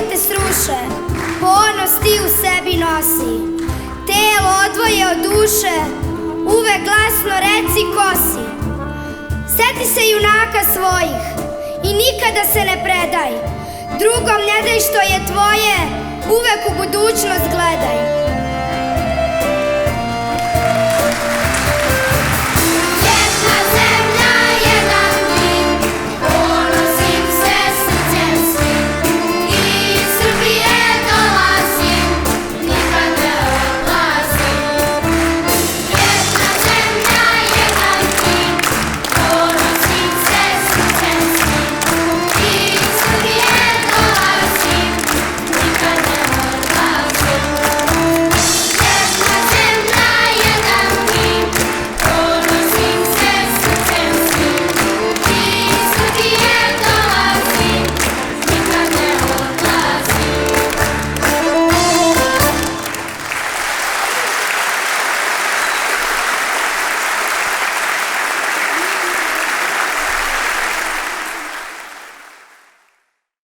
te sruše, ponos ti u sebi nosi. Telo odvoje od duše, uvek glasno reci ko si. Seti se junaka svojih i nikada se ne predaj. Drugom ne daj što je tvoje, uvek u budućnost gledaj.